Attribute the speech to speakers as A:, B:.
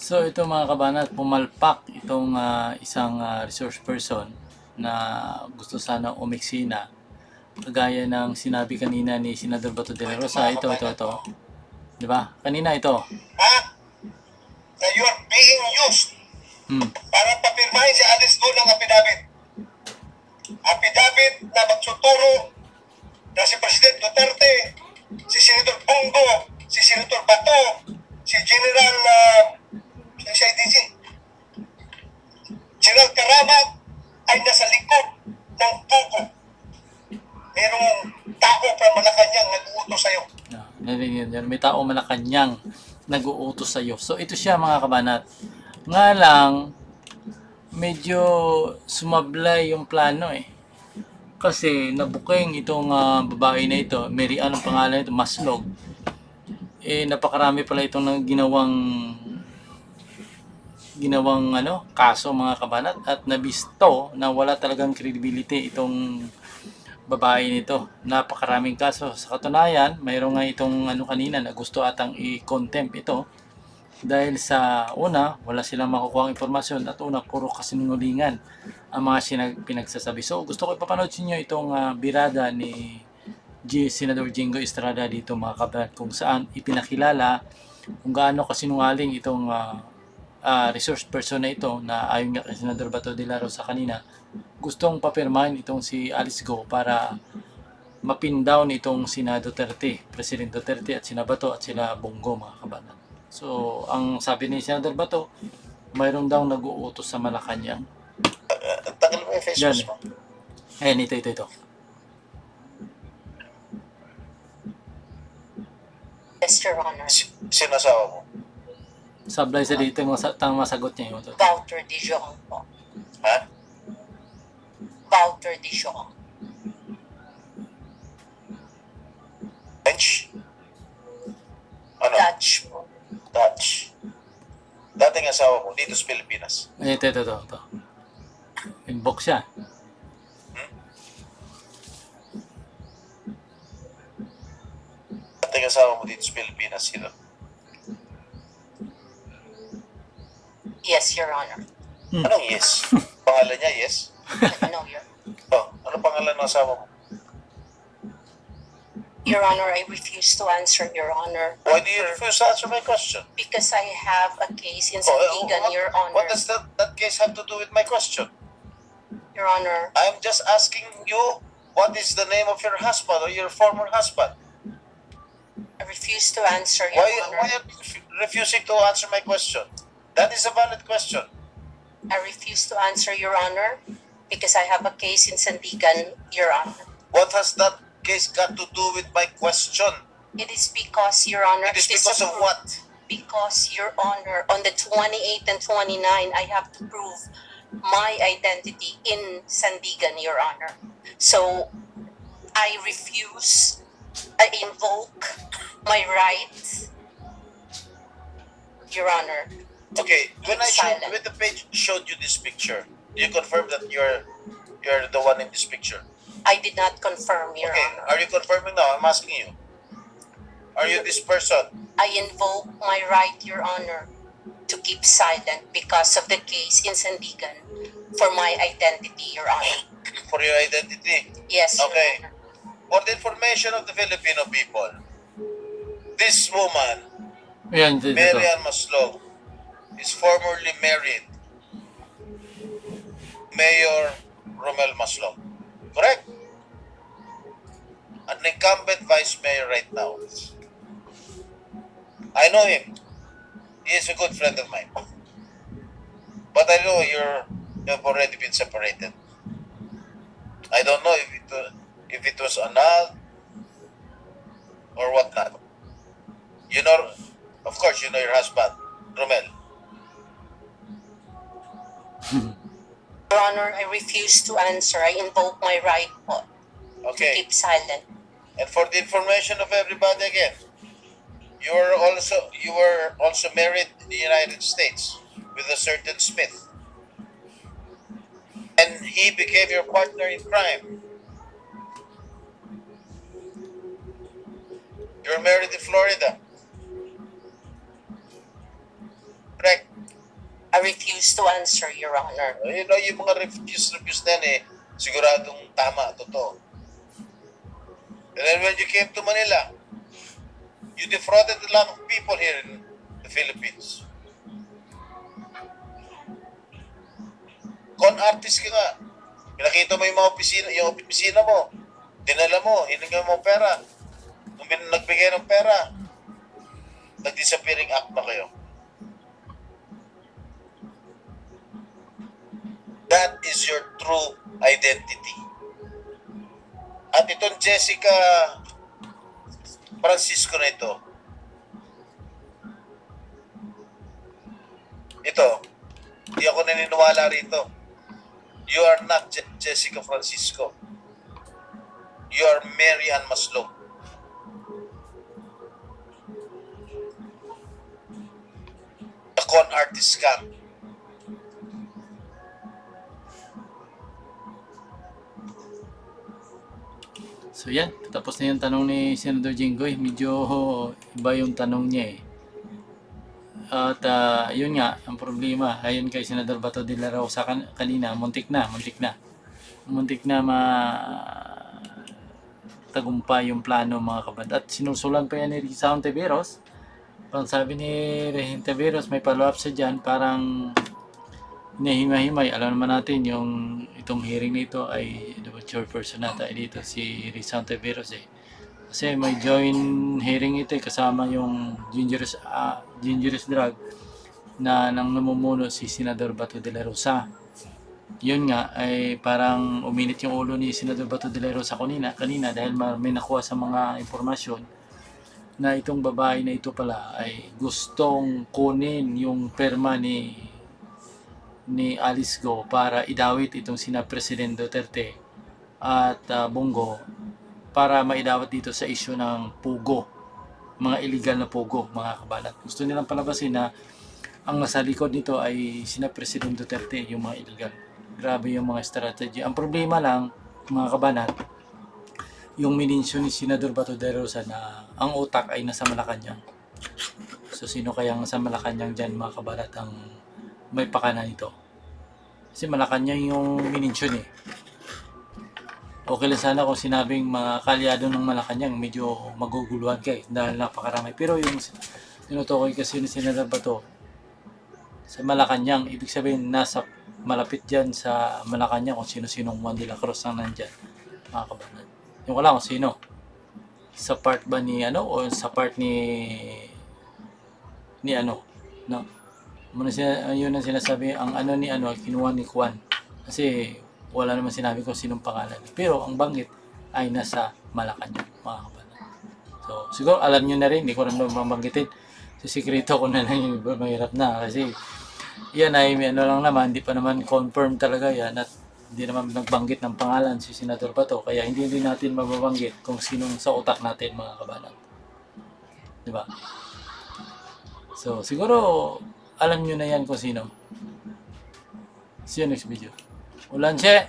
A: So ito mga kabanat, pumalpak itong isang resource person na gusto sana umiksina. Kagaya ng sinabi kanina ni Senador Bato de la Rosa, ito. Di ba? Kanina ito.
B: Ha? Na you are being used para papirmahin si Alice Go ng affidavit. Affidavit na magsuturo na si President Duterte, si Senator Bongo, si Senator Bato, si General CIDG, General Karamat ay nasa likod ng tugo. Merong tao from Malacanang nag-uutos sa'yo.
A: May tao Malacanang nag-uutos sa'yo. So ito siya mga kabanat. Nga lang, medyo sumablay yung plano eh. Kasi nabuking itong babae na ito, Mary Ann ang pangalan ito, Maslog. Napakarami pala itong ginawang kaso mga kabanat, at nabisto na wala talagang credibility itong babae nito. Napakaraming kaso. Sa katunayan, mayroon nga itong kanina na gusto atang i-contempt ito dahil sa una, wala silang makukuha impormasyon, at una, puro kasinungalingan ang mga pinagsasabi. So gusto ko ipapanood sa inyo itong birada ni Senador Jingo Estrada dito mga kabanat, kung saan ipinakilala kung gaano kasinungaling itong resource person na ito, na ayon nga kay Senador Bato de la Rosa kanina, gustong papirmahin itong si Alice Go para mapin down itong sina Duterte, President Duterte at sina Bato at sila Bongo mga kabanat. So ang sabi ni Senador Bato, mayroon daw nag-uutos sa Malacanang.
B: Tagal mo yung Facebook mo.
A: Ayan, ito.
C: Yes, Your Honor.
B: Sinasawa mo?
A: Sablay sa dito yung masagot niya yung
C: Walter Dijon po.
B: Ha?
C: Walter Dijon.
B: French? Ano?
C: Dutch po.
B: Dutch. Dating asawa mo dito sa Pilipinas.
A: Ito. Inbox siya.
B: Dating asawa mo dito sa Pilipinas, sino?
C: Yes, Your Honor.
B: Anong yes? Pangalan niya, yes?
C: No, Your
B: Ano pangalan ng asawa mo?
C: Your Honor, I refuse to answer, Your Honor.
B: Why do you refuse to answer my question?
C: Because I have a case in Sandigan, Your Honor.
B: What does that case have to do with my question?
C: Your Honor,
B: I'm just asking you, what is the name of your husband or your former husband?
C: I refuse to answer, Your
B: Why
C: Honor.
B: are you refusing to answer my question? That is a valid question.
C: I refuse to answer, Your Honor, because I have a case in Sandigan, Your Honor.
B: What has that case got to do with my question?
C: It is because, Your Honor,
B: It is because of what?
C: Because, Your Honor, on the 28th and 29th, I have to prove my identity in Sandigan, Your Honor. So, I refuse, I invoke my right, Your Honor.
B: Okay, when the page showed you this picture, do you confirm that you're the one in this picture?
C: I did not confirm, Your
B: Okay,
C: Honor.
B: are you confirming now? I'm asking you. Are you this person?
C: I invoke my right, Your Honor, to keep silent because of the case in Sandigan for my identity, Your Honor.
B: For your identity?
C: Yes, Your
B: Okay.
C: Honor.
B: For the information of the Filipino people, this woman,
A: Ayan, dito.
B: Mary Ann Maslog, is formerly married Mayor Romel Maslog. Correct? An incumbent vice mayor right now. I know him. He is a good friend of mine. But I know you have already been separated. I don't know if it was annulled or whatnot. You know, of course, you know your husband, Romel.
C: Your Honor, I refuse to answer. I invoke my right po to
B: Okay.
C: keep silent.
B: And for the information of everybody again, you were also married in the United States with a certain Smith. And he became your partner in crime. You're married in Florida. Correct?
C: I refuse to answer, Your Honor.
B: You know, yung mga refuse na yan siguradong tama, totoo. And then when you came to Manila, you defrauded a lot of people here in the Philippines. Con artist ka nga. Pinakita mo yung opisina mo. Dinala mo, hininga mo pera. Nung nagbigay ng pera, nag-disappearing act na kayo. That is your true identity. At itong Jessica Francisco na ito, hindi ako naniniwala rito. You are not Jessica Francisco. You are Mary Ann Maslog. The con artist scam.
A: So yan, tapos na yung tanong ni Senador Jinggoy. Medyo iba yung tanong niya eh. At yun nga, ang problema, ayon kay Senador Bato de la Rosa kanina, muntik na tagumpay yung plano mga kabataan. At sinusulan pa yan ni Risa Hontiveros. Parang sabi ni Hontiveros, may follow-up sa dyan, parang hinahimay-himay. Alam naman natin yung itong hearing nito ay chairperson nata dito si Risa Hontiveros eh. Kasi may joint hearing ito kasama yung dangerous drug na nang namumuno si Senador Bato de la Rosa. Yun nga ay parang uminit yung ulo ni Senador Bato de la Rosa kanina dahil may nakuha sa mga impormasyon na itong babae na ito pala ay gustong kunin yung perma ni Alice Go para idawit itong sina President Duterte at Bongo para maidawat dito sa issue ng pugo, mga illegal na pugo, mga kabalat. Gusto nilang palabasin na ang nasa likod nito ay sina President Duterte, yung mga illegal. Grabe yung mga strategy. Ang problema lang, mga kabanat, yung mininsyon ni Senador Bato de la Rosa na ang utak ay nasa Malacanang. So sino kaya nasa Malacanang dyan, mga kabanat, ang may pakana nito? Kasi Malacanang yung mininsyon eh. Okay lang sana kung sinabing mga kalyado ng Malacanang, medyo maguguluhan kayo dahil napakarami. Pero yung tinutukoy kasi ni Senador Bato sa Malacanang, ibig sabihin nasa malapit dyan sa Malacanang kung sino-sinong Juan de la Cruz ang nandyan, mga kabanan. Yung wala kung sino. Sa part ba ni o sa part ni no? Yun ang sinasabi, ang ni kinuha ni Juan. Kasi wala naman sinabi kung sinong pangalan. Pero ang banggit ay nasa Malacanang, mga kabanan. So, siguro alam nyo na rin, hindi ko rin mabanggitin. So, sikreto ko na lang yung mahirap na. Kasi, yan ay lang naman, hindi pa naman confirm talaga yan at hindi naman nagbanggit ng pangalan si Senador Bato. Kaya hindi natin mababanggit kung sinong sa utak natin, mga kabanan. Diba? So, siguro alam nyo na yan kung sino. See you next video. Ulan siya!